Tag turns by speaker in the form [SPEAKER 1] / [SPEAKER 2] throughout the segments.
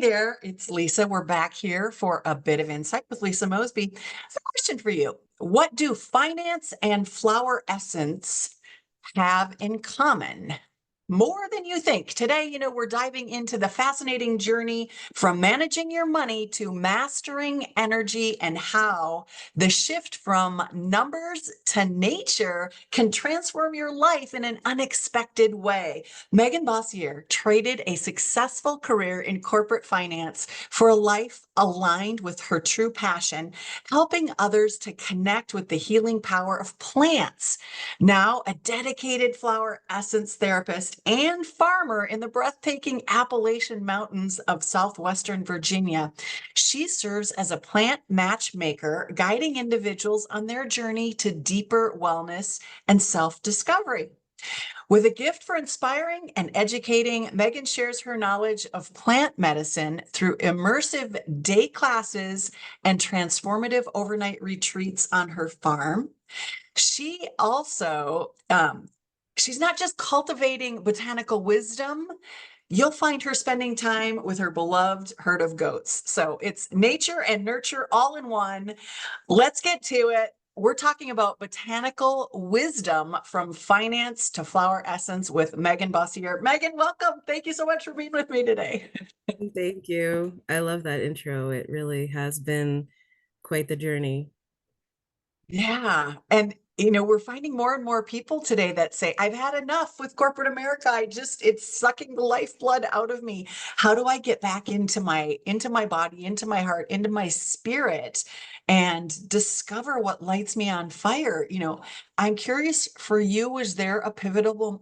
[SPEAKER 1] there, it's Lisa. We're back here for a bit of insight with Lisa Mosby. So, question for you. What do finance and flower essence have in common? More than you think. Today, we're diving into the fascinating journey from managing your money to mastering energy and how the shift from numbers to nature can transform your life in an unexpected way. Megan Boissiere traded a successful career in corporate finance for a life aligned with her true passion, helping others to connect with the healing power of plants. Now, a dedicated flower essence therapist and farmer in the breathtaking Appalachian Mountains of southwestern Virginia, she serves as a plant matchmaker, guiding individuals on their journey to deeper wellness and self-discovery. With a gift for inspiring and educating, Megan shares her knowledge of plant medicine through immersive day classes and transformative overnight retreats on her farm. She also, she's not just cultivating botanical wisdom. You'll find her spending time with her beloved herd of goats. So it's nature and nurture all in one. Let's get to it. We're talking about botanical wisdom from finance to flower essence with Megan Boissiere. Megan, welcome. Thank you so much for being with me today.
[SPEAKER 2] Thank you. I love that intro. It really has been quite the journey.
[SPEAKER 1] Yeah. And, we're finding more and more people today that say, I've had enough with corporate America. It's sucking the lifeblood out of me. How do I get back into my body, into my heart, into my spirit and discover what lights me on fire? I'm curious for you, was there a pivotal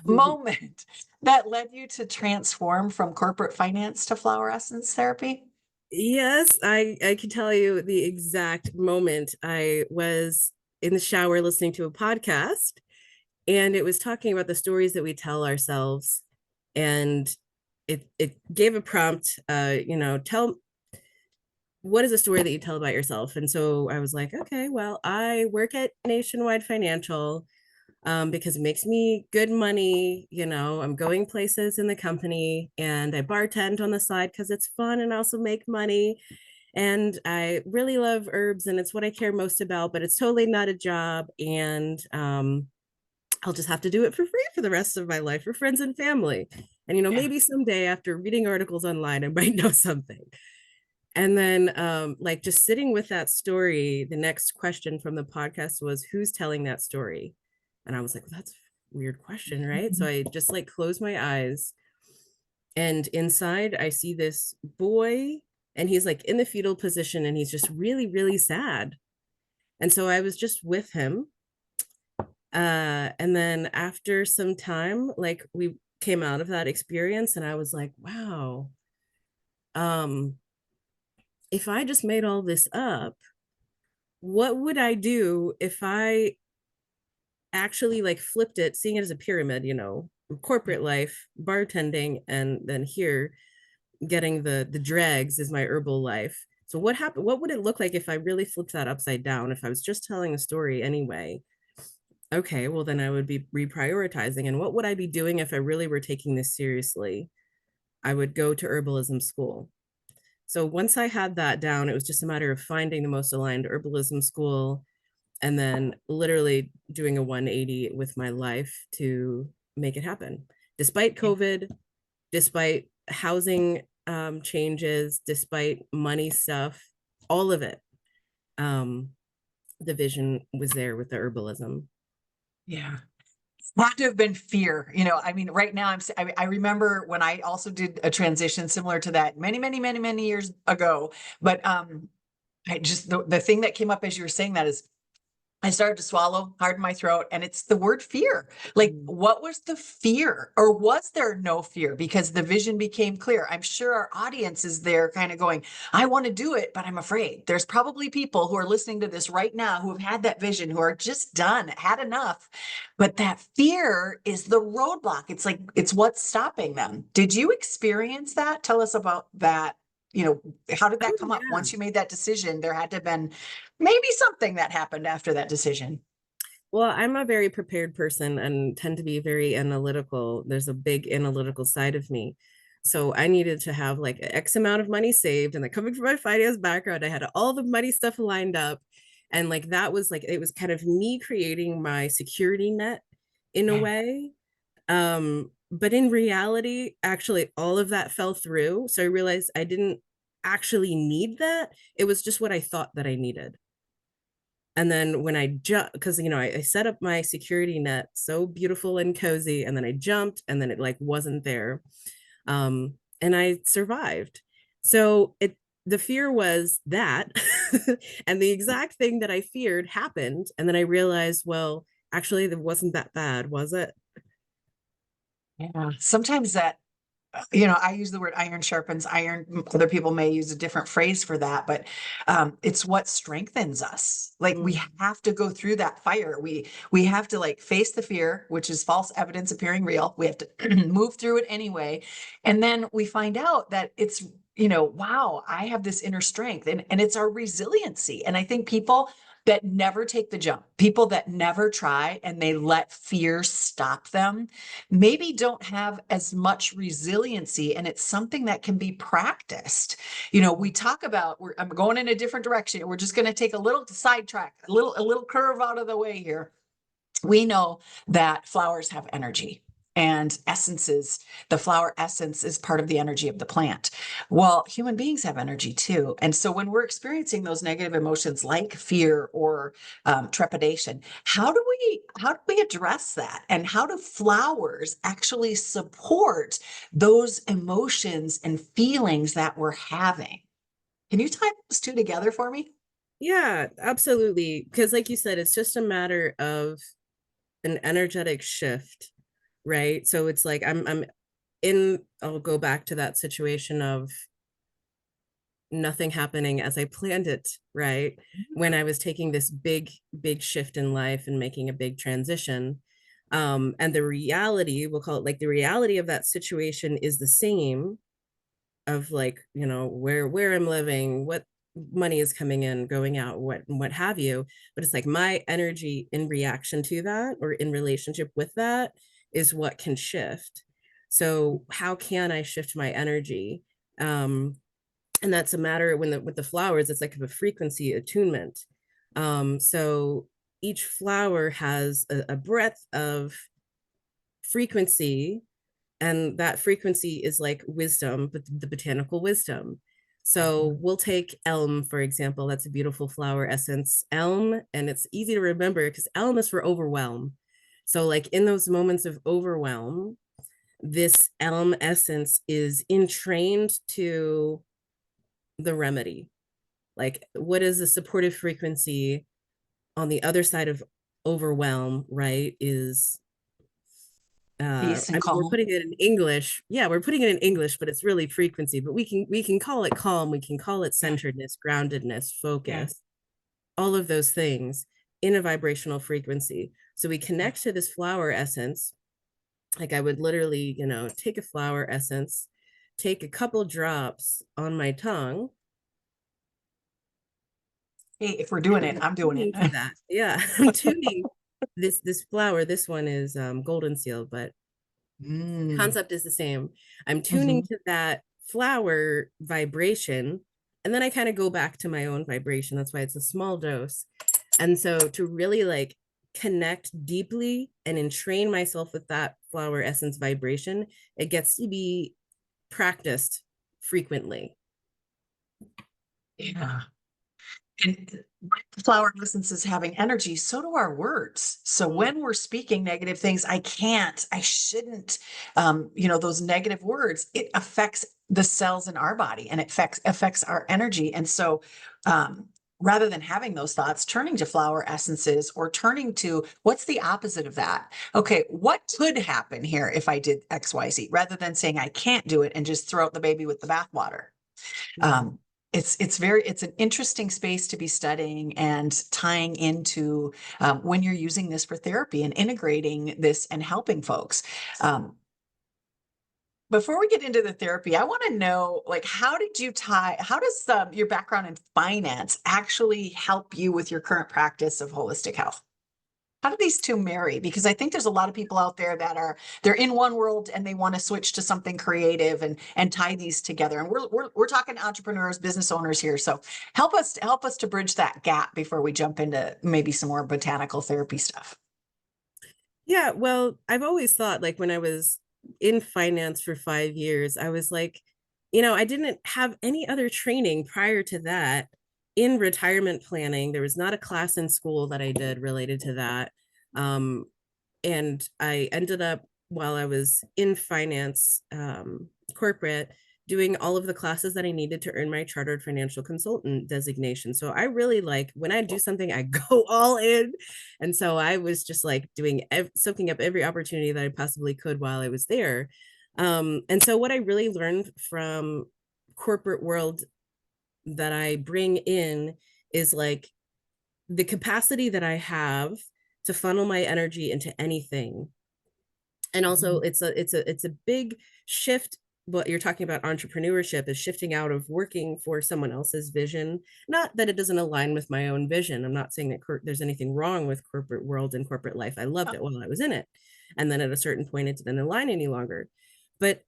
[SPEAKER 1] moment that led you to transform from corporate finance to flower essence therapy?
[SPEAKER 2] Yes, I can tell you the exact moment. I was in the shower listening to a podcast, and it was talking about the stories that we tell ourselves. And it gave a prompt, tell what is a story that you tell about yourself? And so I was like, okay, well, I work at Nationwide Financial because it makes me good money. I'm going places in the company, and I bartend on the side because it's fun and also make money. And I really love herbs, and it's what I care most about, but it's totally not a job. And I'll just have to do it for free for the rest of my life for friends and family. And,
[SPEAKER 1] Yeah.
[SPEAKER 2] maybe someday after reading articles online, I might know something. And then, like, just sitting with that story, the next question from the podcast was, who's telling that story? And I was like, well, that's a weird question, right? So I just like closed my eyes, and inside I see this boy, and he's like in the fetal position, and he's just really, really sad. And so I was just with him. And then after some time, like, we came out of that experience, and I was like, wow, um, if I just made all this up, what would I do if I actually like flipped it, seeing it as a pyramid, corporate life, bartending, and then here getting the dregs is my herbal life. So what would it look like if I really flipped that upside down, if I was just telling a story anyway? Okay, well then I would be reprioritizing. And what would I be doing if I really were taking this seriously? I would go to herbalism school. So once I had that down, it was just a matter of finding the most aligned herbalism school and then literally doing a 180 with my life to make it happen. Despite COVID, despite housing changes, despite money stuff, all of it, the vision was there with the herbalism.
[SPEAKER 1] Yeah. Had to have been fear. I mean, right now I remember when I also did a transition similar to that many, many, many, many years ago. But I just the thing that came up as you were saying that is I started to swallow hard in my throat, and it's the word fear. Like, what was the fear, or was there no fear? Because the vision became clear. I'm sure our audience is there kind of going, I want to do it, but I'm afraid. There's probably people who are listening to this right now who have had that vision, who are just done, had enough. But that fear is the roadblock. It's like, it's what's stopping them. Did you experience that? Tell us about that. How did that
[SPEAKER 2] Oh
[SPEAKER 1] come up?
[SPEAKER 2] yeah.
[SPEAKER 1] Once you made that decision, there had to have been maybe something that happened after that decision.
[SPEAKER 2] Well, I'm a very prepared person and tend to be very analytical. There's a big analytical side of me. So I needed to have like X amount of money saved. And then coming from my finance background, I had all the money stuff lined up. And like that was like, it was kind of me creating my security net in a
[SPEAKER 1] Yeah.
[SPEAKER 2] way. But in reality, actually, all of that fell through. So I realized I didn't actually need that. It was just what I thought that I needed. And then when I jumped, because I set up my security net so beautiful and cozy, and then I jumped, and then it like wasn't there. And I survived. So the fear was that, and the exact thing that I feared happened. And then I realized, well, actually, it wasn't that bad, was it?
[SPEAKER 1] Yeah. Sometimes that, I use the word iron sharpens iron. Other people may use a different phrase for that, but it's what strengthens us. Like we
[SPEAKER 2] Mm.
[SPEAKER 1] have to go through that fire. We have to like face the fear, which is false evidence appearing real. We have to move through it anyway. And then we find out that it's, wow, I have this inner strength and it's our resiliency. And I think people that never take the jump, people that never try and they let fear stop them, maybe don't have as much resiliency, and it's something that can be practiced. We talk about I'm going in a different direction. We're just going to take a little sidetrack, a little curve out of the way here. We know that flowers have energy and essences. The flower essence is part of the energy of the plant. Well, human beings have energy too. And so when we're experiencing those negative emotions like fear or trepidation, how do we address that? And how do flowers actually support those emotions and feelings that we're having? Can you tie those two together for me?
[SPEAKER 2] Yeah, absolutely. Because, like you said, it's just a matter of an energetic shift, right? So it's like I'm in. I'll go back to that situation of nothing happening as I planned it, right? When I was taking this big shift in life and making a big transition. And the reality, we'll call it like the reality of that situation is the same of like, where I'm living, what money is coming in, going out, what have you. But it's like my energy in reaction to that or in relationship with that is what can shift. So how can I shift my energy? And that's a matter with the flowers, it's like a frequency attunement. So each flower has a breadth of frequency, and that frequency is like wisdom, but the botanical wisdom. So we'll take elm, for example. That's a beautiful flower essence, elm, and it's easy to remember because elm is for overwhelm. So like in those moments of overwhelm, this elm essence is entrained to the remedy. Like, what is the supportive frequency on the other side of overwhelm, right? Is
[SPEAKER 1] Peace
[SPEAKER 2] I
[SPEAKER 1] and
[SPEAKER 2] mean, we're
[SPEAKER 1] calm.
[SPEAKER 2] putting it in English. Yeah, we're putting it in English, but it's really frequency. But we can call it calm, we can call it
[SPEAKER 1] Yeah.
[SPEAKER 2] centeredness, groundedness,
[SPEAKER 1] Yeah.
[SPEAKER 2] focus, all of those things in a vibrational frequency. So we
[SPEAKER 1] Yeah.
[SPEAKER 2] connect to this flower essence. Like I would literally, take a flower essence, take a couple drops on my tongue,
[SPEAKER 1] Hey, if we're doing
[SPEAKER 2] and
[SPEAKER 1] it,
[SPEAKER 2] I'm
[SPEAKER 1] I'm doing it.
[SPEAKER 2] tuning to that. Yeah, I'm tuning this flower. This one is golden seal, but
[SPEAKER 1] Mm.
[SPEAKER 2] concept is the same. I'm tuning
[SPEAKER 1] Mhm.
[SPEAKER 2] to that flower vibration, and then I kind of go back to my own vibration. That's why it's a small dose. And so to really like connect deeply and entrain myself with that flower essence vibration, it gets to be practiced frequently.
[SPEAKER 1] Yeah. And like the flower essence is having energy, so do our words. So
[SPEAKER 2] Mm.
[SPEAKER 1] when we're speaking negative things, I can't, I shouldn't, those negative words, it affects the cells in our body and it affects our energy. And so, rather than having those thoughts, turning to flower essences or turning to what's the opposite of that? Okay, what could happen here if I did XYZ, rather than saying I can't do it and just throw out the baby with the bathwater.
[SPEAKER 2] Yeah.
[SPEAKER 1] um, it's an interesting space to be studying and tying into when you're using this for therapy and integrating this and helping folks. Before we get into the therapy, I want to know, like, how does your background in finance actually help you with your current practice of holistic health? How do these two marry? Because I think there's a lot of people out there that they're in one world and they want to switch to something creative and tie these together. And we're talking entrepreneurs, business owners here. So help us to bridge that gap before we jump into maybe some more botanical therapy stuff.
[SPEAKER 2] Yeah, well, I've always thought like when I was in finance for 5 years, I was like, I didn't have any other training prior to that in retirement planning. There was not a class in school that I did related to that. Um, and I ended up while I was in finance, corporate, doing all of the classes that I needed to earn my chartered financial consultant designation. So I really like when I do something, I go all in. And so I was just like soaking up every opportunity that I possibly could while I was there. And so what I really learned from corporate world that I bring in is like the capacity that I have to funnel my energy into anything. And also it's a big shift. What you're talking about entrepreneurship is shifting out of working for someone else's vision. Not that it doesn't align with my own vision. I'm not saying that there's anything wrong with corporate world and corporate life. I loved it while I was in it. And then at a certain point it didn't align any longer. But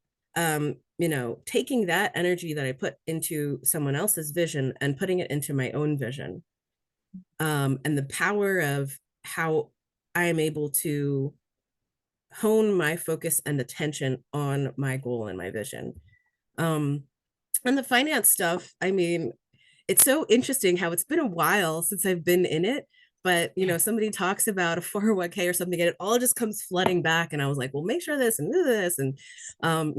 [SPEAKER 2] taking that energy that I put into someone else's vision and putting it into my own vision, and the power of how I am able to hone my focus and attention on my goal and my vision. Um, and the finance stuff, I mean, it's so interesting how it's been a while since I've been in it. But somebody talks about a 401k or something, and it all just comes flooding back. And I was like, well, make sure this and do this. And I'll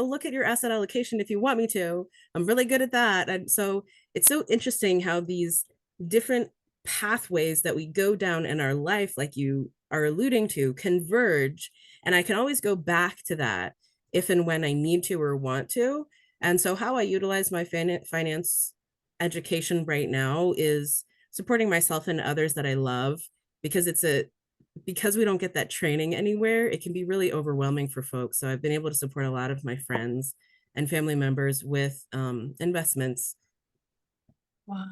[SPEAKER 2] look at your asset allocation if you want me to. I'm really good at that. And so it's so interesting how these different pathways that we go down in our life, like you are alluding to, converge. And I can always go back to that if and when I need to or want to. And so how I utilize my finance education right now is supporting myself and others that I love, because because we don't get that training anywhere, it can be really overwhelming for folks. So I've been able to support a lot of my friends and family members with investments.
[SPEAKER 1] Wow,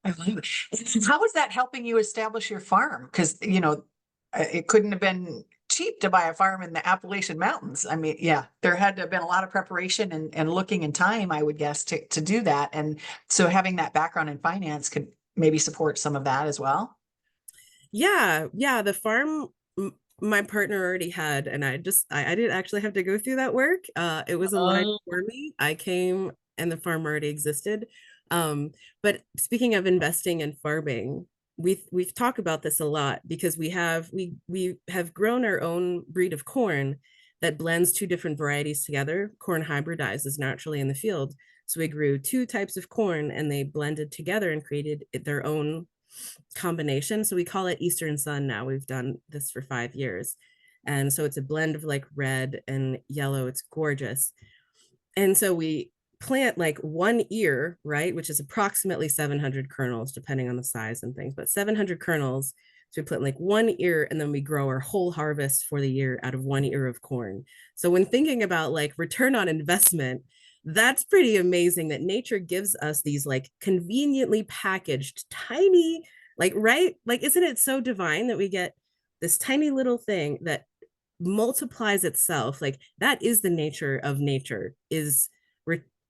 [SPEAKER 1] I love it. How is that helping you establish your farm? Because, it couldn't have been cheap to buy a farm in the Appalachian Mountains. I mean, yeah, there had to have been a lot of preparation and looking in time, I would guess, to do that. And so having that background in finance could maybe support some of that as well.
[SPEAKER 2] Yeah, the farm my partner already had, and I didn't actually have to go through that work. It was aligned
[SPEAKER 1] Oh,
[SPEAKER 2] for me. I came and the farm already existed. But speaking of investing and farming, we've talked about this a lot because we have grown our own breed of corn that blends two different varieties together. Corn hybridizes naturally in the field. So we grew two types of corn and they blended together and created their own combination. So we call it Eastern Sun now. We've done this for 5 years. And so it's a blend of like red and yellow. It's gorgeous. And so we plant like 1 ear, right, which is approximately 700 kernels, depending on the size and things, but 700 kernels. So we plant like 1 ear and then we grow our whole harvest for the year out of 1 ear of corn. So when thinking about like return on investment, that's pretty amazing that nature gives us these like conveniently packaged tiny, like, right? Like, isn't it so divine that we get this tiny little thing that multiplies itself? Like that is the nature of nature, is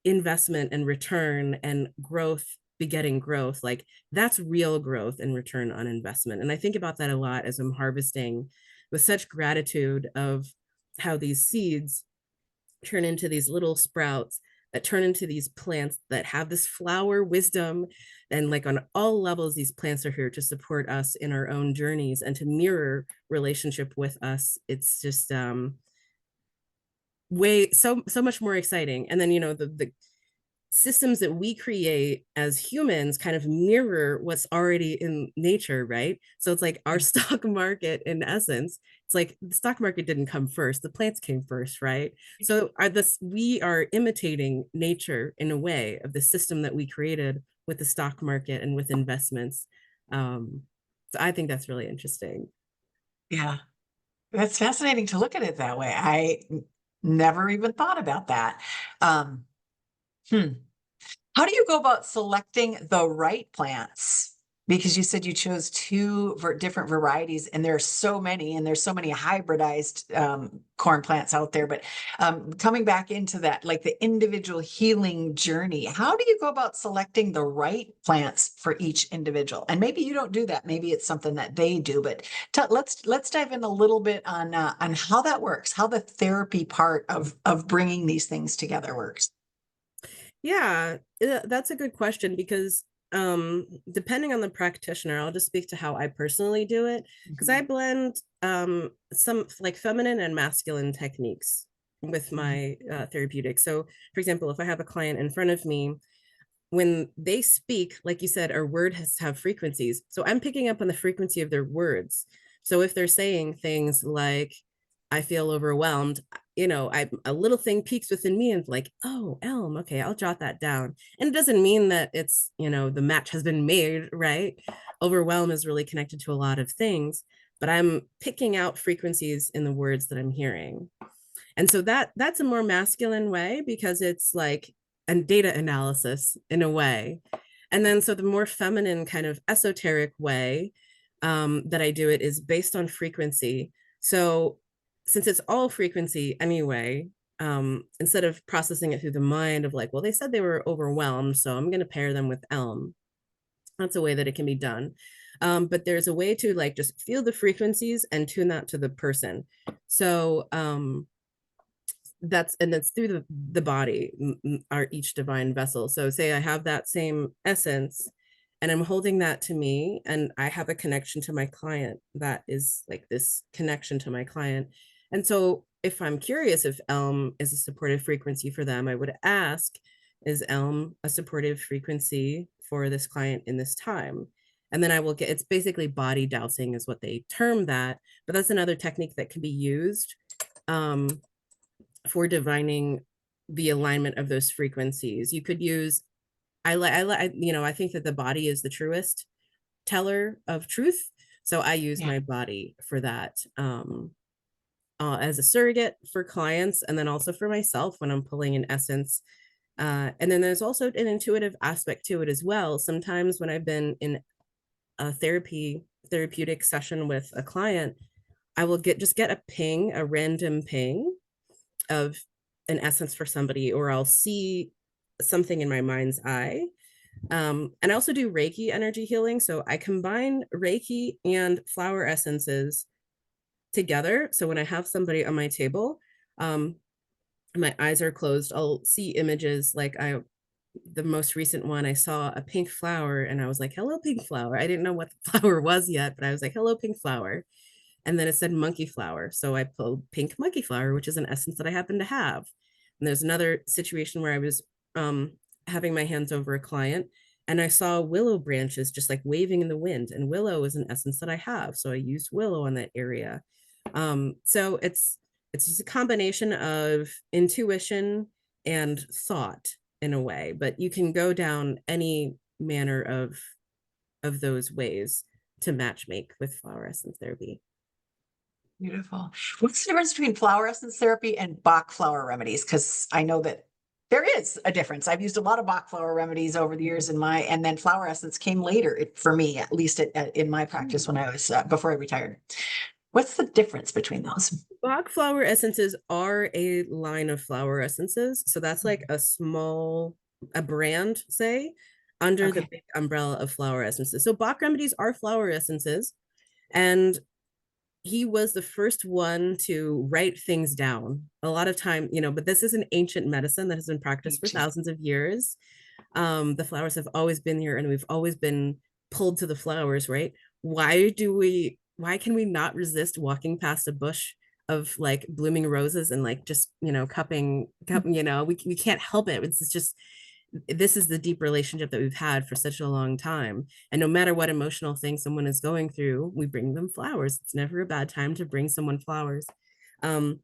[SPEAKER 2] investment and return and growth begetting growth. Like that's real growth and return on investment. And I think about that a lot as I'm harvesting with such gratitude of how these seeds turn into these little sprouts that turn into these plants that have this flower wisdom. And like on all levels, these plants are here to support us in our own journeys and to mirror relationship with us. It's just way so much more exciting. And then the systems that we create as humans kind of mirror what's already in nature, right? So it's like our stock market, in essence, it's like the stock market didn't come first, the plants came first, right? So we are imitating nature in a way of the system that we created with the stock market and with investments. So I think that's really interesting.
[SPEAKER 1] yeah. That's fascinating to look at it that way. Never even thought about that. Hmm. How do you go about selecting the right plants Because you said you chose two different varieties, and there's so many, and there's so many hybridized corn plants out there. But coming back into that, like the individual healing journey, how do you go about selecting the right plants for each individual? And maybe you don't do that. Maybe it's something that they do. But let's dive in a little bit on how that works, how the therapy part of bringing these things together works.
[SPEAKER 2] Yeah, that's a good question because depending on the practitioner, I'll just speak to how I personally do it because I
[SPEAKER 1] Mhm.
[SPEAKER 2] blend some like feminine and masculine techniques with
[SPEAKER 1] Mhm.
[SPEAKER 2] my therapeutic. So, for example, if I have a client in front of me, when they speak, like you said, our word has to have frequencies. So I'm picking up on the frequency of their words. So if they're saying things like, I feel overwhelmed, I a little thing peaks within me and like, oh, elm, okay, I'll jot that down. And it doesn't mean that it's, the match has been made, right? Overwhelm is really connected to a lot of things, but I'm picking out frequencies in the words that I'm hearing. And so that's a more masculine way because it's like and data analysis in a way. And then so the more feminine kind of esoteric way that I do it is based on frequency. So since it's all frequency anyway, instead of processing it through the mind of like, well, they said they were overwhelmed, so I'm going to pair them with elm. That's a way that it can be done. But there's a way to like just feel the frequencies and tune that to the person. So that's through the body are each divine vessel. So say I have that same essence and I'm holding that to me and I have a connection to my client that is like this connection to my client. And so if I'm curious if elm is a supportive frequency for them, I would ask, is elm a supportive frequency for this client in this time? And then I will get, it's basically body dowsing is what they term that, but that's another technique that can be used for divining the alignment of those frequencies. You could use, I think that the body is the truest teller of truth. So I use
[SPEAKER 1] Yeah.
[SPEAKER 2] my body for that as a surrogate for clients and then also for myself when I'm pulling an essence. And then there's also an intuitive aspect to it as well. Sometimes when I've been in a therapeutic session with a client, I will get a random ping of an essence for somebody, or I'll see something in my mind's eye. And I also do Reiki energy healing. So I combine Reiki and flower essences together. So when I have somebody on my table, um, my eyes are closed, I'll see images like the most recent one, I saw a pink flower and I was like, hello, pink flower. I didn't know what the flower was yet, but I was like, hello, pink flower. And then it said monkey flower. So I pulled pink monkey flower, which is an essence that I happen to have. And there's another situation where I was um, having my hands over a client and I saw willow branches just like waving in the wind. And willow is an essence that I have. So I used willow in that area. So it's just a combination of intuition and thought in a way, but you can go down any manner of those ways to matchmake with flower essence therapy.
[SPEAKER 1] Beautiful. What's the difference between flower essence therapy and Bach flower remedies? Because I know that there is a difference. I've used a lot of Bach flower remedies over the years and then flower essence came later for me, at least in my practice when I was, before I retired. What's the difference between those?
[SPEAKER 2] Bach flower essences are a line of flower essences. So that's like a brand, say, under the
[SPEAKER 1] Okay.
[SPEAKER 2] big umbrella of flower essences. So Bach remedies are flower essences. And he was the first one to write things down. A lot of time, but this is an ancient medicine that has been practiced for thousands of years. The flowers have always been here and we've always been pulled to the flowers, right? Why can we not resist walking past a bush of like blooming roses and like just, we can't help it. It's just, this is the deep relationship that we've had for such a long time. And no matter what emotional thing someone is going through, we bring them flowers. It's never a bad time to bring someone flowers. Um,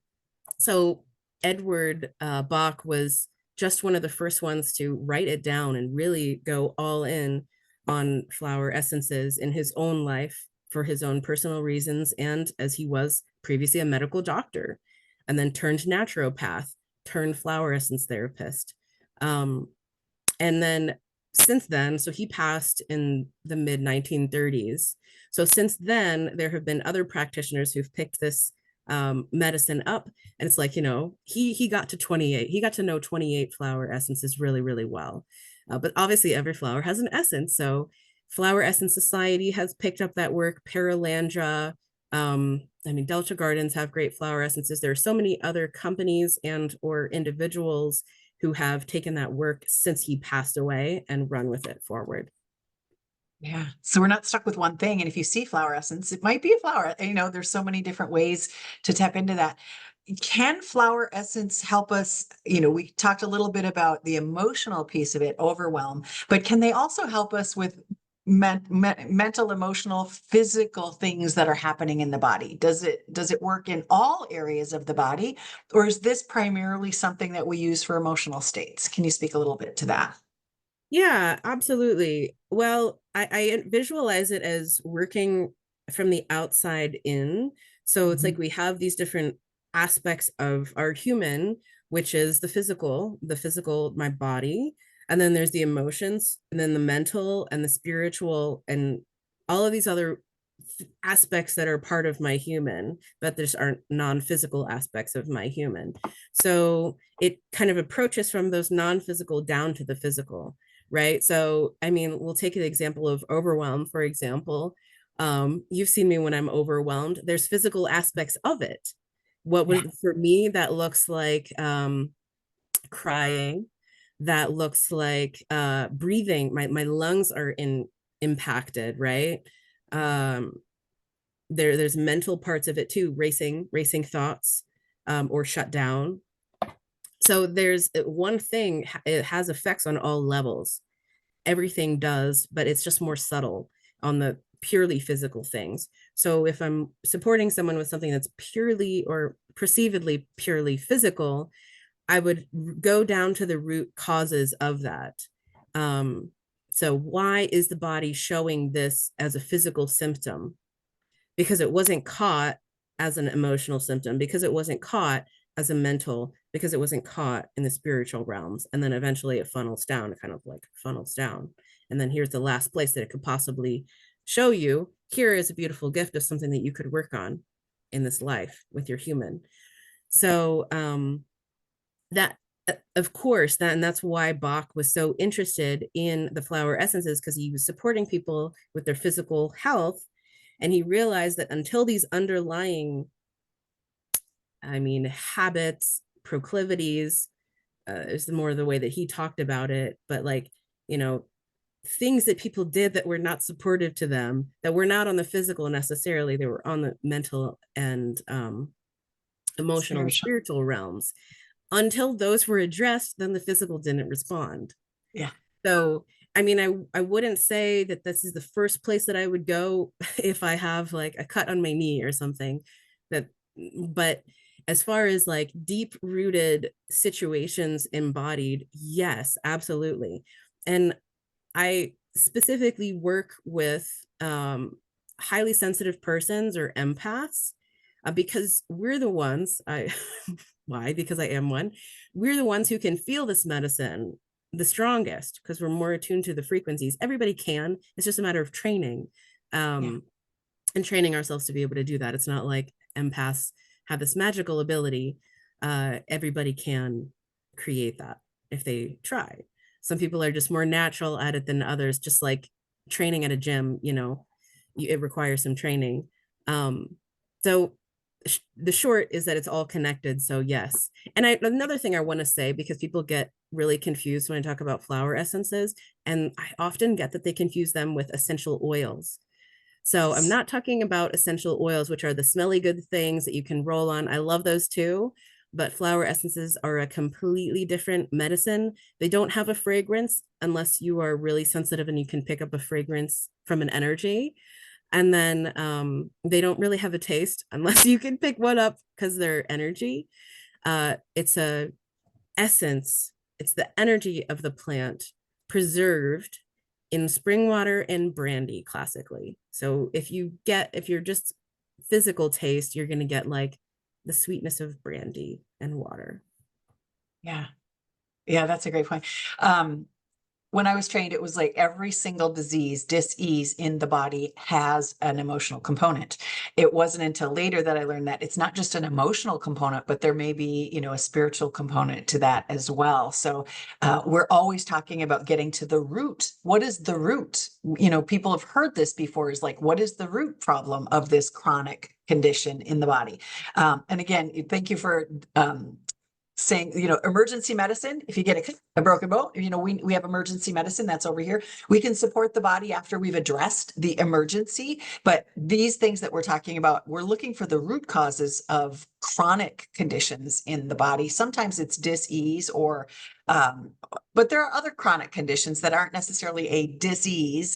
[SPEAKER 2] so Edward Bach was just one of the first ones to write it down and really go all in on flower essences in his own life for his own personal reasons. And as he was previously a medical doctor and then turned naturopath, turned flower essence therapist. And then since then, so he passed in the mid 1930s. So since then, there have been other practitioners who've picked this medicine up, and it's like, he got to 28. He got to know 28 flower essences really, really well. But obviously, every flower has an essence. So Flower Essence Society has picked up that work. Paralandra, I mean, Delta Gardens have great flower essences. There are so many other companies and or individuals who have taken that work since he passed away and run with it forward.
[SPEAKER 1] Yeah. So we're not stuck with one thing. And if you see flower essence, it might be a flower. There's so many different ways to tap into that. Can flower essence help us? We talked a little bit about the emotional piece of it, overwhelm, but can they also help us with mental, emotional, physical things that are happening in the body? Does it work in all areas of the body, or is this primarily something that we use for emotional states? Can you speak a little bit to that?
[SPEAKER 2] Yeah, absolutely. Well, I visualize it as working from the outside in. So it's like
[SPEAKER 1] Mhm.
[SPEAKER 2] we have these different aspects of our human, which is the physical, my body. And then there's the emotions, and then the mental and the spiritual, and all of these other aspects that are part of my human, but there's aren't non-physical aspects of my human. So it kind of approaches from those non-physical down to the physical, right? So, I mean, we'll take an example of overwhelm, for example. You've seen me when I'm overwhelmed. There's physical aspects of it. What
[SPEAKER 1] Yeah.
[SPEAKER 2] would, for me, that looks like crying, that looks like breathing. My lungs are impacted, right? Um, there's mental parts of it too, racing thoughts, or shut down. So there's one thing, it has effects on all levels. Everything does, but it's just more subtle on the purely physical things. So if I'm supporting someone with something that's purely or perceivedly purely physical, I would go down to the root causes of that. So why is the body showing this as a physical symptom? Because it wasn't caught as an emotional symptom, because it wasn't caught as a mental, because it wasn't caught in the spiritual realms. And then eventually it funnels down, it kind of like funnels down. And then here's the last place that it could possibly show you. Here is a beautiful gift of something that you could work on in this life with your human. So that of course that, and that's why Bach was so interested in the flower essences, because he was supporting people with their physical health. And he realized that until these underlying, I mean, habits, proclivities, is more the way that he talked about it, but like, you know, things that people did that were not supportive to them, that were not on the physical necessarily, they were on the mental and emotional and
[SPEAKER 1] Spiritual.
[SPEAKER 2] spiritual realms. Until those were addressed, then the physical didn't respond.
[SPEAKER 1] Yeah.
[SPEAKER 2] So, I mean, I wouldn't say that this is the first place that I would go if I have like a cut on my knee or something. That, but as far as like deep rooted situations embodied, yes, absolutely. And I specifically work with highly sensitive persons or empaths, because we're the ones, I why? Because I am one. We're the ones who can feel this medicine the strongest because we're more attuned to the frequencies. Everybody can. It's just a matter of training,
[SPEAKER 1] Yeah.
[SPEAKER 2] um, and training ourselves to be able to do that. It's not like empaths have this magical ability. Everybody can create that if they try. Some people are just more natural at it than others, just like training at a gym, it requires some training. So the short is that it's all connected. So yes. And another thing I want to say, because people get really confused when I talk about flower essences, and I often get that they confuse them with essential oils. So I'm
[SPEAKER 1] Yes.
[SPEAKER 2] not talking about essential oils, which are the smelly good things that you can roll on. I love those too. But flower essences are a completely different medicine. They don't have a fragrance unless you are really sensitive and you can pick up a fragrance from an energy. And then they don't really have a taste unless you can pick one up because they're energy. It's a essence, it's the energy of the plant preserved in spring water and brandy classically. So if you're just physical taste, you're going to get like the sweetness of brandy and water.
[SPEAKER 1] Yeah. Yeah, that's a great point. Um, when I was trained, it was like every single disease, dis-ease in the body has an emotional component. It wasn't until later that I learned that it's not just an emotional component, but there may be, a spiritual component to that as well. So we're always talking about getting to the root. What is the root? People have heard this before, is like, what is the root problem of this chronic condition in the body? And again, thank you for saying, emergency medicine, if you get a broken bone, we have emergency medicine that's over here. We can support the body after we've addressed the emergency. But these things that we're talking about, we're looking for the root causes of chronic conditions in the body. Sometimes it's dis-ease but there are other chronic conditions that aren't necessarily a disease.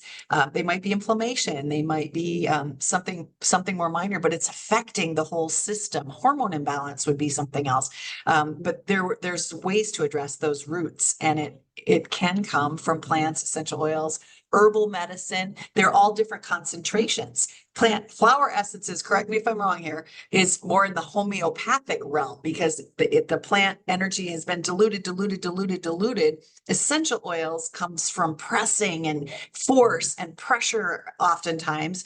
[SPEAKER 1] They might be inflammation. They might be something more minor, but it's affecting the whole system. Hormone imbalance would be something else. But there's ways to address those roots, and it can come from plants, essential oils, herbal medicine. They're all different concentrations. Plant flower essences, correct me if I'm wrong here, is more in the homeopathic realm because the plant energy has been diluted. Essential oils comes from pressing and force and pressure oftentimes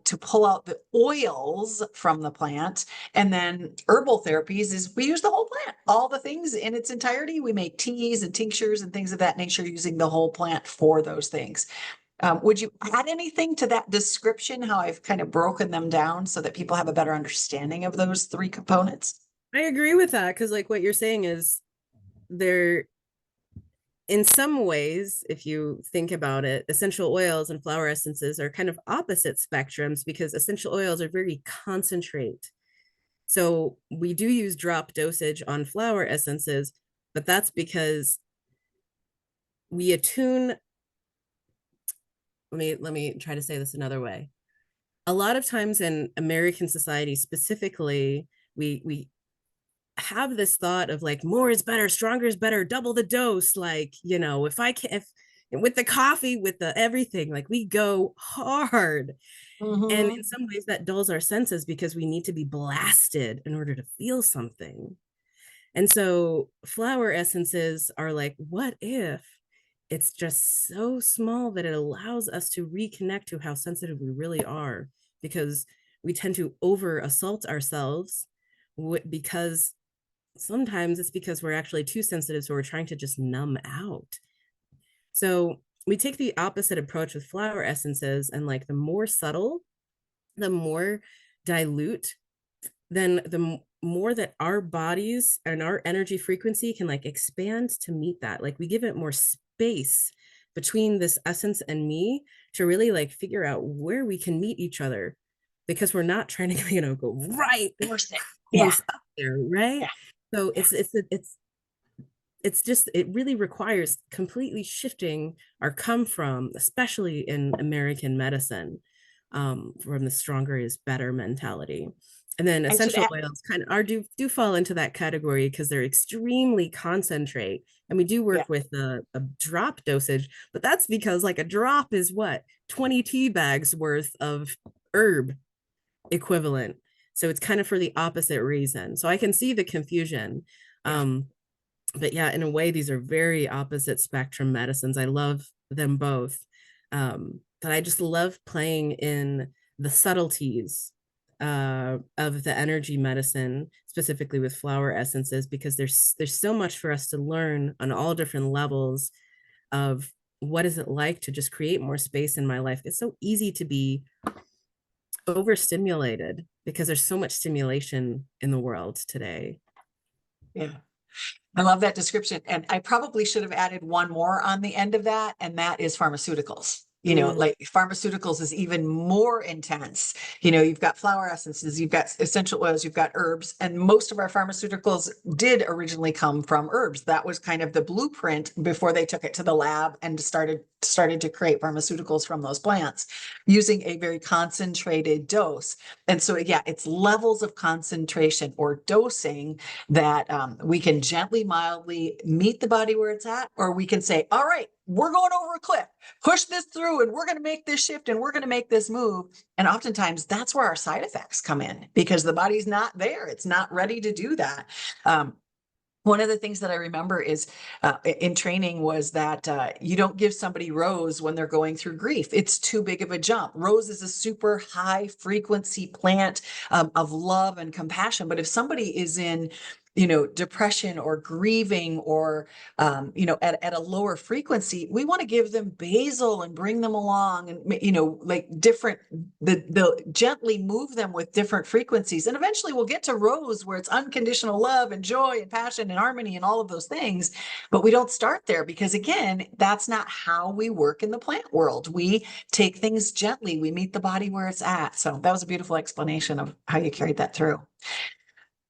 [SPEAKER 1] to pull out the oils from the plant. And then herbal therapies is we use the whole plant, all the things in its entirety. We make teas and tinctures and things of that nature using the whole plant for those things. Would you add anything to that description, how I've kind of broken them down so that people have a better understanding of those three components?
[SPEAKER 2] I agree with that because, like, what you're saying is there, in some ways, if you think about it, essential oils and flower essences are kind of opposite spectrums because essential oils are very concentrate. So we do use drop dosage on flower essences, but that's because we attune. Let me try to say this another way. A lot of times in American society specifically, we have this thought of like more is better, stronger is better, double the dose. Like, if I can, if with the coffee, with the everything, like we go hard. And in some ways that dulls our senses because we need to be blasted in order to feel something. And so flower essences are like, what if it's just so small that it allows us to reconnect to how sensitive we really are? Because we tend to over assault ourselves because sometimes it's because we're actually too sensitive. So we're trying to just numb out. So we take the opposite approach with flower essences, and like the more subtle, the more dilute, then the more that our bodies and our energy frequency can like expand to meet that. Like we give it more space between this essence and me to really like figure out where we can meet each other, because we're not trying to go right close up there, right? So it's just, it really requires completely shifting our come from, especially in American medicine, from the stronger is better mentality. And then essential oils kind of are do fall into that category because they're extremely concentrate. And we do work with a drop dosage, but that's because like a drop is what, 20 tea bags worth of herb equivalent. So it's kind of for the opposite reason. So I can see the confusion. But yeah, in a way, these are very opposite spectrum medicines. I love them both. But I just love playing in the subtleties of the energy medicine, specifically with flower essences, because there's so much for us to learn on all different levels of what is it like to just create more space in my life. It's so easy to be overstimulated because there's so much stimulation in the world today.
[SPEAKER 1] Yeah. I love that description. And I probably should have added one more on the end of that, and that is pharmaceuticals. Like pharmaceuticals is even more intense. You've got flower essences, you've got essential oils, you've got herbs, and most of our pharmaceuticals did originally come from herbs. That was kind of the blueprint before they took it to the lab and started to create pharmaceuticals from those plants using a very concentrated dose. And so, yeah, it's levels of concentration or dosing that we can gently, mildly meet the body where it's at, or we can say, all right, we're going over a cliff, push this through, and we're going to make this shift and we're going to make this move. And oftentimes that's where our side effects come in because the body's not there. It's not ready to do that. One of the things that I remember is in training was that you don't give somebody rose when they're going through grief. It's too big of a jump. Rose is a super high frequency plant of love and compassion. But if somebody is in, depression or grieving or, at a lower frequency, we want to give them basil and bring them along and, like different, they'll gently move them with different frequencies. And eventually we'll get to rose where it's unconditional love and joy and passion and harmony and all of those things. But we don't start there because, again, that's not how we work in the plant world. We take things gently. We meet the body where it's at. So that was a beautiful explanation of how you carried that through.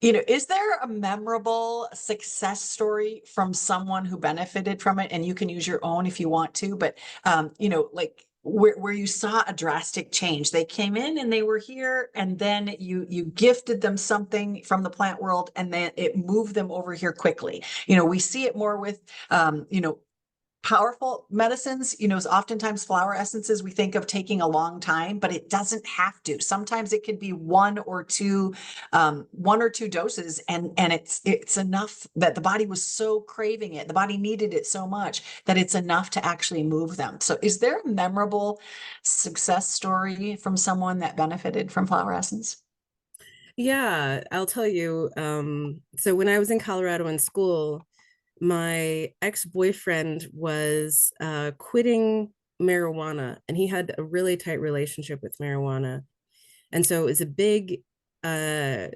[SPEAKER 1] Is there a memorable success story from someone who benefited from it? And you can use your own if you want to, but like where you saw a drastic change. They came in and they were here, and then you gifted them something from the plant world, and then it moved them over here quickly. We see it more with powerful medicines, oftentimes flower essences, we think of taking a long time, but it doesn't have to. Sometimes it could be one or two doses, and it's enough that the body was so craving it, the body needed it so much that it's enough to actually move them. So is there a memorable success story from someone that benefited from flower essence?
[SPEAKER 2] Yeah, I'll tell you. So when I was in Colorado in school, my ex-boyfriend was quitting marijuana, and he had a really tight relationship with marijuana. And so it was a big uh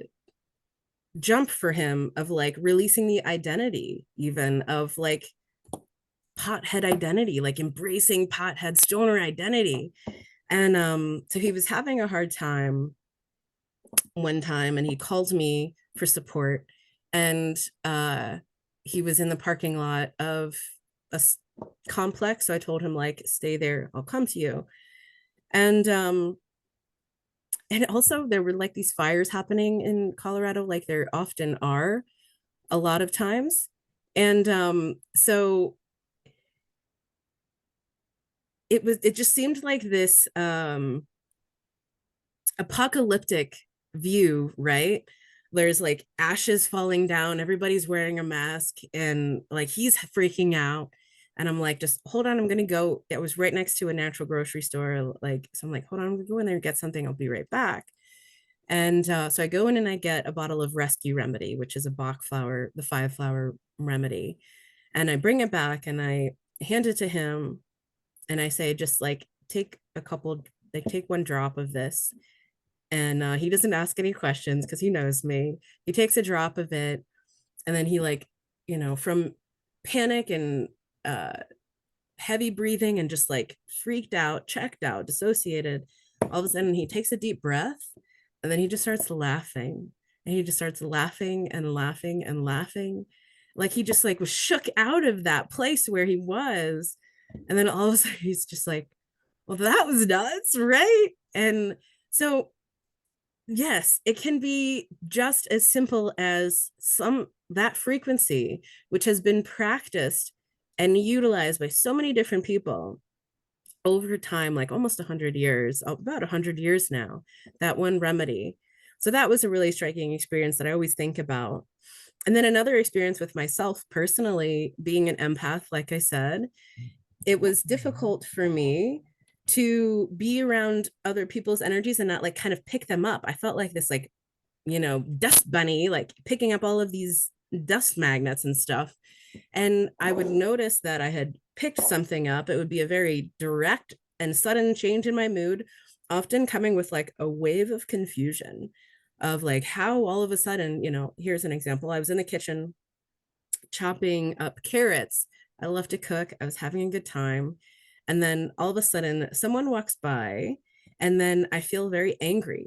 [SPEAKER 2] jump for him of like releasing the identity, even of like pothead identity, like embracing pothead stoner identity. And so he was having a hard time one time, and he called me for support. And he was in the parking lot of a complex, so I told him, like, stay there, I'll come to you. And also there were like these fires happening in Colorado, like there often are a lot of times. And so it just seemed like this apocalyptic view, right? There's like ashes falling down, everybody's wearing a mask, and like he's freaking out. And I'm like, just hold on, I'm gonna go. It was right next to a natural grocery store. Like, so I'm like, hold on, I'm gonna go in there and get something. I'll be right back. And so I go in and I get a bottle of Rescue Remedy, which is a Bach flower, the 5-flower remedy. And I bring it back and I hand it to him, and I say, just like take a couple, like take one drop of this. And he doesn't ask any questions because he knows me. He takes a drop of it, and then he, like, from panic and heavy breathing and just like freaked out, checked out, dissociated, all of a sudden he takes a deep breath, and then he just starts laughing, and he just starts laughing and laughing and laughing, like he just like was shook out of that place where he was. And then all of a sudden he's just like, well, that was nuts, right? And so yes, it can be just as simple as that frequency, which has been practiced and utilized by so many different people over time, like almost 100 years, about 100 years now, that one remedy. So that was a really striking experience that I always think about. And then another experience with myself personally, being an empath, like I said, it was difficult for me to be around other people's energies and not like kind of pick them up. I felt like this, like, dust bunny, like picking up all of these dust magnets and stuff. And I would notice that I had picked something up. It would be a very direct and sudden change in my mood, often coming with like a wave of confusion of like how all of a sudden, here's an example. I was in the kitchen chopping up carrots. I love to cook. I was having a good time. And then all of a sudden, someone walks by, and then I feel very angry.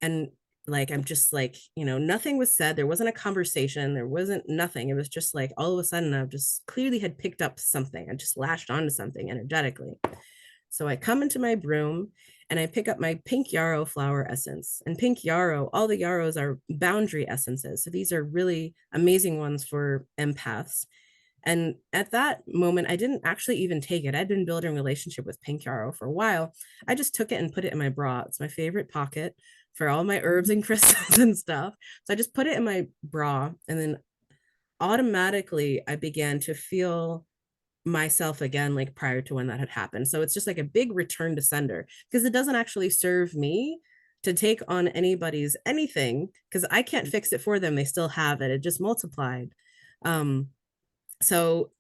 [SPEAKER 2] And like, I'm just like, nothing was said. There wasn't a conversation. There wasn't nothing. It was just like all of a sudden, I just clearly had picked up something. I just latched onto something energetically. So I come into my room and I pick up my pink yarrow flower essence. And pink yarrow, all the yarrows are boundary essences. So these are really amazing ones for empaths. And at that moment, I didn't actually even take it. I'd been building a relationship with pink yarrow for a while. I just took it and put it in my bra. It's my favorite pocket for all my herbs and crystals and stuff. So I just put it in my bra, and then automatically I began to feel myself again, like prior to when that had happened. So it's just like a big return to sender, because it doesn't actually serve me to take on anybody's anything, because I can't fix it for them. They still have it. It just multiplied. So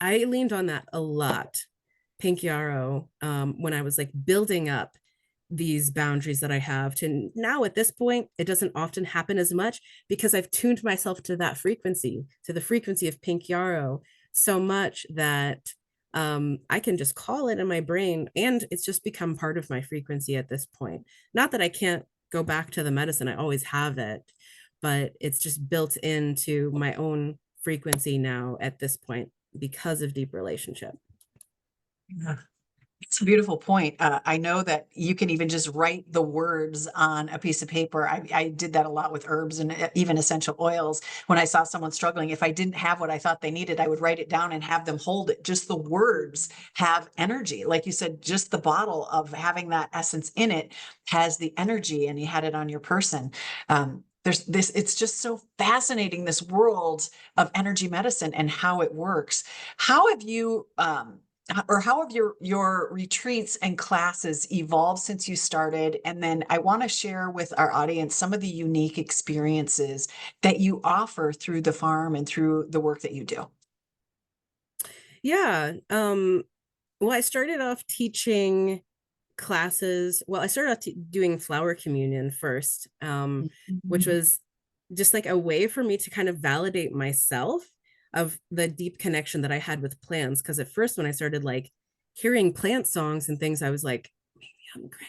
[SPEAKER 2] I leaned on that a lot, Pink Yarrow, when I was like building up these boundaries that I have. To now at this point, it doesn't often happen as much because I've tuned myself to that frequency, to the frequency of Pink Yarrow, so much that I can just call it in my brain, and it's just become part of my frequency at this point. Not that I can't go back to the medicine, I always have it, but it's just built into my own frequency now at this point because of deep relationship.
[SPEAKER 1] Yeah. It's a beautiful point. I know that you can even just write the words on a piece of paper. I did that a lot with herbs and even essential oils. When I saw someone struggling, if I didn't have what I thought they needed, I would write it down and have them hold it. Just the words have energy. Like you said, just the bottle of having that essence in it has the energy, and you had it on your person. There's this, it's just so fascinating, this world of energy medicine and how it works. How have you, or how have your retreats and classes evolved since you started? And then I want to share with our audience some of the unique experiences that you offer through the farm and through the work that you do.
[SPEAKER 2] Yeah. Well, I started off teaching classes. Well, I started off doing flower communion first, which
[SPEAKER 1] Mhm.
[SPEAKER 2] was just like a way for me to kind of validate myself of the deep connection that I had with plants. Because at first, when I started like hearing plant songs and things, I was like, maybe I'm crazy.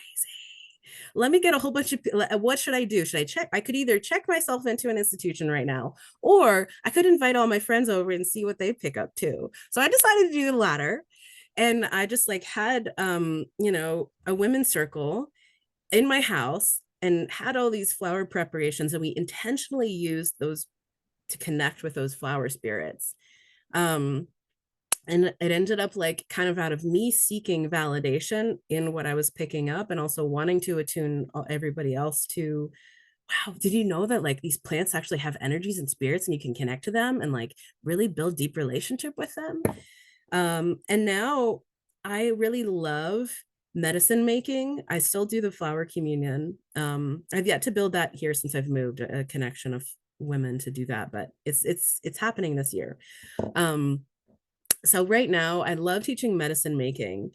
[SPEAKER 2] Let me get a whole bunch of, what should I do? Should I check? I could either check myself into an institution right now, or I could invite all my friends over and see what they pick up too. So I decided to do the latter. And I just like had, a women's circle in my house and had all these flower preparations. And we intentionally used those to connect with those flower spirits. Um, and it ended up like kind of out of me seeking validation in what I was picking up, and also wanting to attune everybody else to, wow, did you know that like these plants actually have energies and spirits and you can connect to them and like really build deep relationship with them? And now I really love medicine making. I still do the flower communion. I've yet to build that here since I've moved, a connection of women to do that, but it's happening this year. um so right now I love teaching medicine making,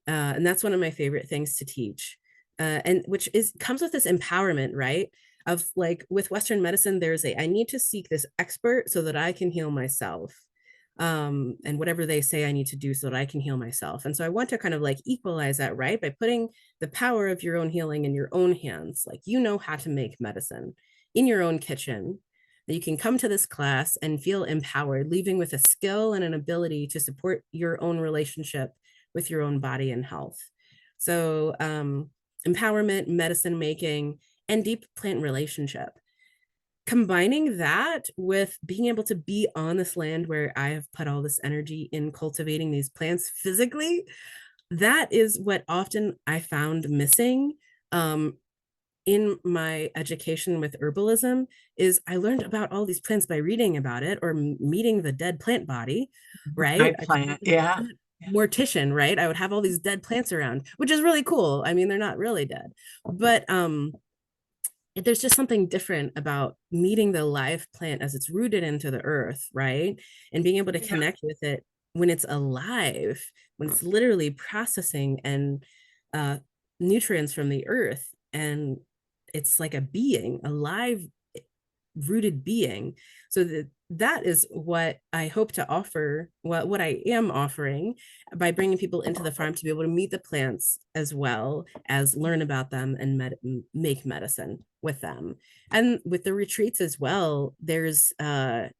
[SPEAKER 2] and that's one of my favorite things to teach, and which is comes with this empowerment, right? Of like with Western medicine, there's a I need to seek this expert so that I can heal myself, and whatever they say I need to do so that I can heal myself. And so I want to kind of like equalize that, right, by putting the power of your own healing in your own hands. Like, you know how to make medicine in your own kitchen, that you can come to this class and feel empowered, leaving with a skill and an ability to support your own relationship with your own body and health. So, empowerment, medicine making, and deep plant relationship. Combining that with being able to be on this land where I have put all this energy in cultivating these plants physically, that is what often I found missing. In my education with herbalism, is I learned about all these plants by reading about it or meeting the dead plant body, right?
[SPEAKER 1] Night plant.
[SPEAKER 2] I'm
[SPEAKER 1] Yeah.
[SPEAKER 2] a mortician, right? I would have all these dead plants around, which is really cool. I mean, they're not really dead, but there's just something different about meeting the live plant as it's rooted into the earth, right? And being able to
[SPEAKER 1] Yeah.
[SPEAKER 2] connect with it when it's alive, when it's literally processing and uh, nutrients from the earth. And it's like a being, a live rooted being. So that is what I hope to offer, what I am offering, by bringing people into the farm to be able to meet the plants as well as learn about them and make medicine with them. And with the retreats as well, there's a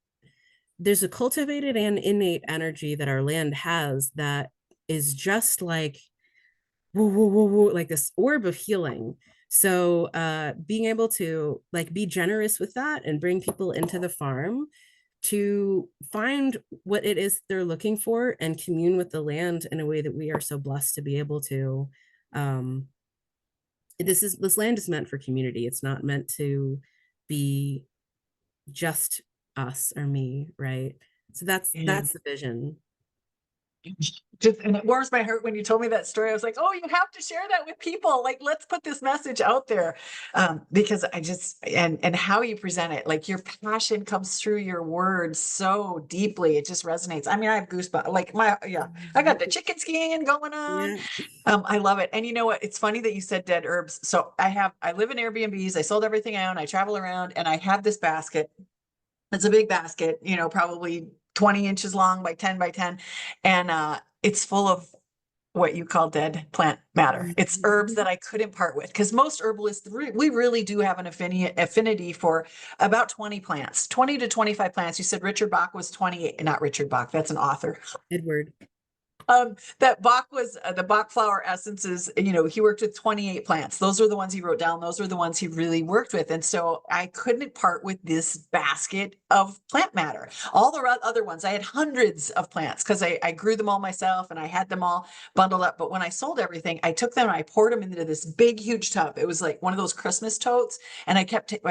[SPEAKER 2] cultivated and innate energy that our land has that is just like woo, woo, woo, woo, like this orb of healing. So being able to like be generous with that and bring people into the farm to find what it is they're looking for and commune with the land in a way that we are so blessed to be able to. um this land is meant for community. It's not meant to be just us or me, right? So
[SPEAKER 1] Yeah.
[SPEAKER 2] that's the vision.
[SPEAKER 1] Just, and it warms my heart when you told me that story. I was like, oh, you have to share that with people. Like, let's put this message out there. Because I just, and how you present it, like your passion comes through your words so deeply. It just resonates. I mean, I have goosebumps, like yeah, I got the chicken skin going on.
[SPEAKER 2] Yeah.
[SPEAKER 1] I love it. And you know what? It's funny that you said dead herbs. So I live in Airbnbs. I sold everything I own. I travel around and I have this basket. It's a big basket, probably 20 inches long by 10 by 10. And it's full of what you call dead plant matter. It's herbs that I couldn't part with because most herbalists, we really do have an affinity for about 20 plants, 20 to 25 plants. You said Richard Bach was 28, not Richard Bach, that's an author.
[SPEAKER 2] Edward.
[SPEAKER 1] That Bach was the Bach flower essences, he worked with 28 plants. Those are the ones he wrote down. Those are the ones he really worked with. And so I couldn't part with this basket of plant matter. All the other ones, I had hundreds of plants because I grew them all myself and I had them all bundled up. But when I sold everything, I took them and I poured them into this big, huge tub. It was like one of those Christmas totes. And I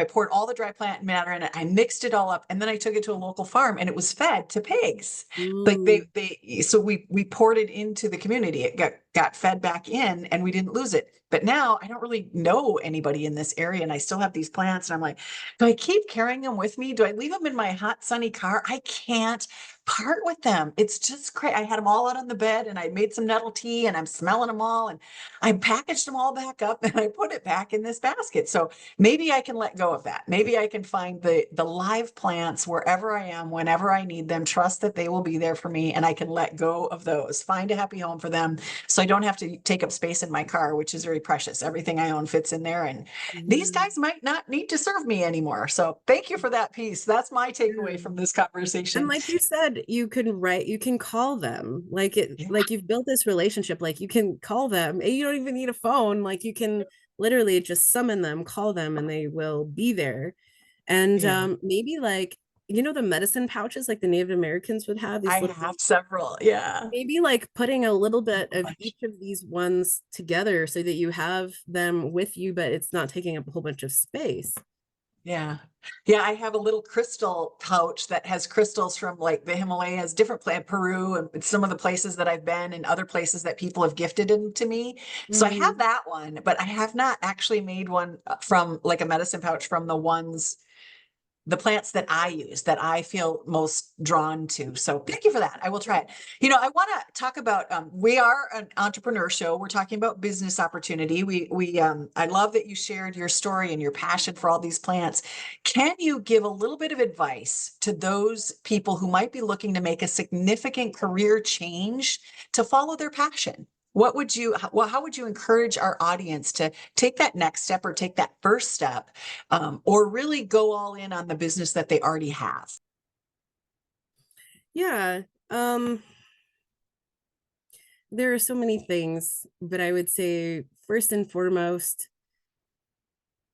[SPEAKER 1] poured all the dry plant matter in it. I mixed it all up. And then I took it to a local farm and it was fed to pigs. Like
[SPEAKER 2] Mm.
[SPEAKER 1] so we poured it into the community. It got fed back in and we didn't lose it. But now I don't really know anybody in this area and I still have these plants and I'm like, do I keep carrying them with me? Do I leave them in my hot sunny car? I can't part with them. It's just crazy. I had them all out on the bed and I made some nettle tea and I'm smelling them all and I packaged them all back up and I put it back in this basket. So maybe I can let go of that. Maybe I can find the live plants wherever I am, whenever I need them, trust that they will be there for me and I can let go of those, find a happy home for them so I don't have to take up space in my car, which is very precious. Everything I own fits in there and these
[SPEAKER 2] Yeah.
[SPEAKER 1] guys might not need to serve me anymore. So thank you for that piece. That's my
[SPEAKER 2] Yeah.
[SPEAKER 1] takeaway from this
[SPEAKER 2] And
[SPEAKER 1] conversation.
[SPEAKER 2] like you said, you can call them.
[SPEAKER 1] Yeah,
[SPEAKER 2] Like you've built this relationship, like you can call them. And you don't even need a phone. Like you can literally just summon them, call them, and they will be there. And
[SPEAKER 1] yeah.
[SPEAKER 2] maybe like, the medicine pouches like the Native Americans would have,
[SPEAKER 1] I
[SPEAKER 2] these little,
[SPEAKER 1] have several. Yeah.
[SPEAKER 2] maybe like putting a little bit of each of these ones together so that you have them with you, but it's not taking up a whole bunch of space.
[SPEAKER 1] Yeah. Yeah, I have a little crystal pouch that has crystals from like the Himalayas, different plant Peru and some of the places that I've been and other places that people have gifted them to me. So I have
[SPEAKER 2] Mhm.
[SPEAKER 1] that one, but I have not actually made one from like a medicine pouch from the plants that I use that I feel most drawn to. So thank you for that. I will try it. I want to talk about we are an entrepreneur show. We're talking about business opportunity. I love that you shared your story and your passion for all these plants. Can you give a little bit of advice to those people who might be looking to make a significant career change to follow their passion? How would you encourage our audience to take that next step or take that first step, or really go all in on the business that they already have?
[SPEAKER 2] Yeah. There are so many things, but I would say first and foremost,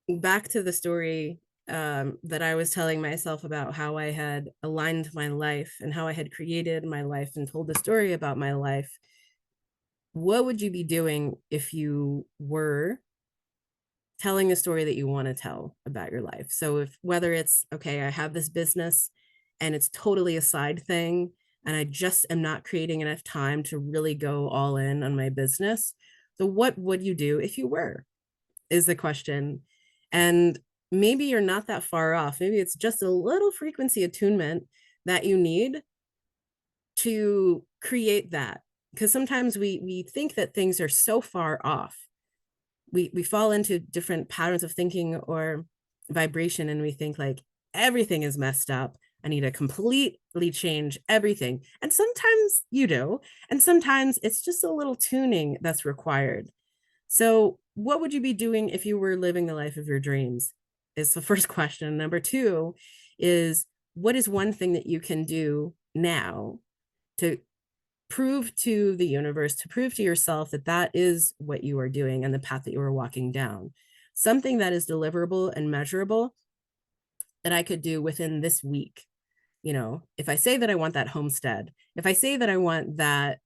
[SPEAKER 2] back to the story that I was telling myself about how I had aligned my life and how I had created my life and told the story about my life. What would you be doing if you were telling the story that you want to tell about your life? So if whether it's okay, I have this business and it's totally a side thing and I just am not creating enough time to really go all in on my business. So what would you do if you were? Is the question. And maybe you're not that far off. Maybe it's just a little frequency attunement that you need to create that. Because sometimes we think that things are so far off. We fall into different patterns of thinking or vibration and we think like everything is messed up. I need to completely change everything. And sometimes you do. And sometimes it's just a little tuning that's required. So, what would you be doing if you were living the life of your dreams? Is the first question. Number two is what is one thing that you can do now to prove to the universe, to prove to yourself that that is what you are doing and the path that you are walking down? Something that is deliverable and measurable that I could do within this week. If I say that I want that homestead, if I say that I want that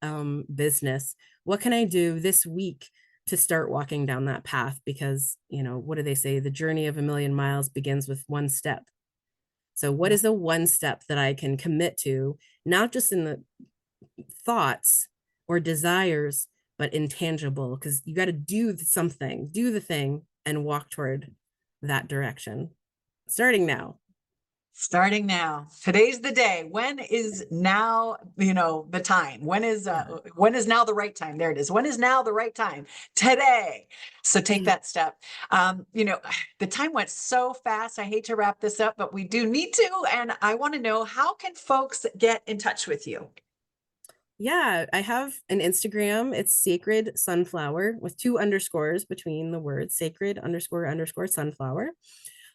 [SPEAKER 2] business, what can I do this week to start walking down that path? Because, what do they say? The journey of a million miles begins with one step. So what is the one step that I can commit to, not just in the thoughts or desires, but intangible? Because you got to do something, do the thing, and walk toward that direction. Starting now.
[SPEAKER 1] Starting now. Today's the day. When is now, the time?
[SPEAKER 2] Yeah.
[SPEAKER 1] When is now the right time? There it is. When is now the right time? Today. So take that step. The time went so fast. I hate to wrap this up, but we do need to. And I want to know, how can folks get in touch with you?
[SPEAKER 2] Yeah, I have an Instagram. It's sacred sunflower with 2 underscores between the words, sacred underscore sunflower.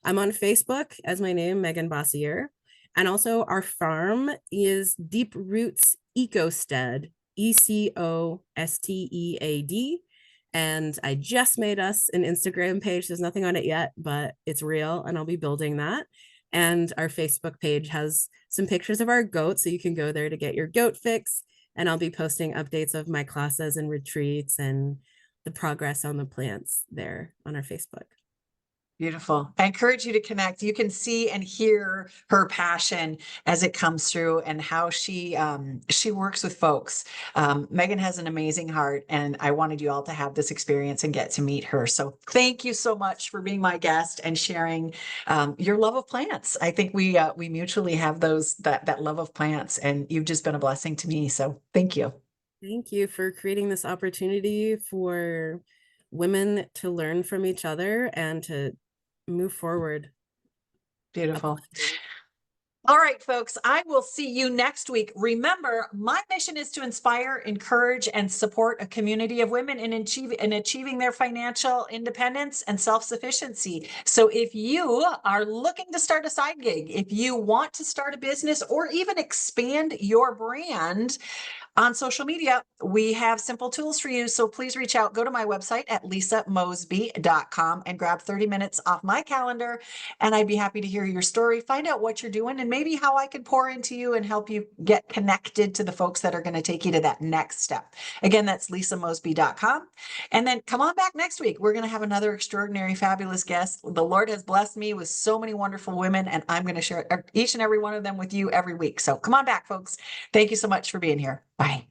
[SPEAKER 2] I'm on Facebook as my name, Megan Boissiere. And also our farm is Deep Roots Ecosted, ECOSTEAD. And I just made us an Instagram page. There's nothing on it yet, but it's real, and I'll be building that. And our Facebook page has some pictures of our goats, so you can go there to get your goat fix. And I'll be posting updates of my classes and retreats and the progress on the plants there on our Facebook.
[SPEAKER 1] Beautiful. I encourage you to connect. You can see and hear her passion as it comes through, and how she works with folks. Megan has an amazing heart, and I wanted you all to have this experience and get to meet her. So thank you so much for being my guest and sharing your love of plants. I think we mutually have that love of plants, and you've just been a blessing to me. So thank you.
[SPEAKER 2] Thank you for creating this opportunity for women to learn from each other and to move forward.
[SPEAKER 1] Beautiful. All right, folks, I will see you next week. Remember, my mission is to inspire, encourage, and support a community of women in achieving their financial independence and self-sufficiency. So if you are looking to start a side gig, if you want to start a business, or even expand your brand on social media, we have simple tools for you. So please reach out. Go to my website at lisamosby.com and grab 30 minutes off my calendar. And I'd be happy to hear your story, find out what you're doing, and maybe how I could pour into you and help you get connected to the folks that are going to take you to that next step. Again, that's lisamosby.com. And then come on back next week. We're going to have another extraordinary, fabulous guest. The Lord has blessed me with so many wonderful women, and I'm going to share each and every one of them with you every week. So come on back, folks. Thank you so much for being here. Bye.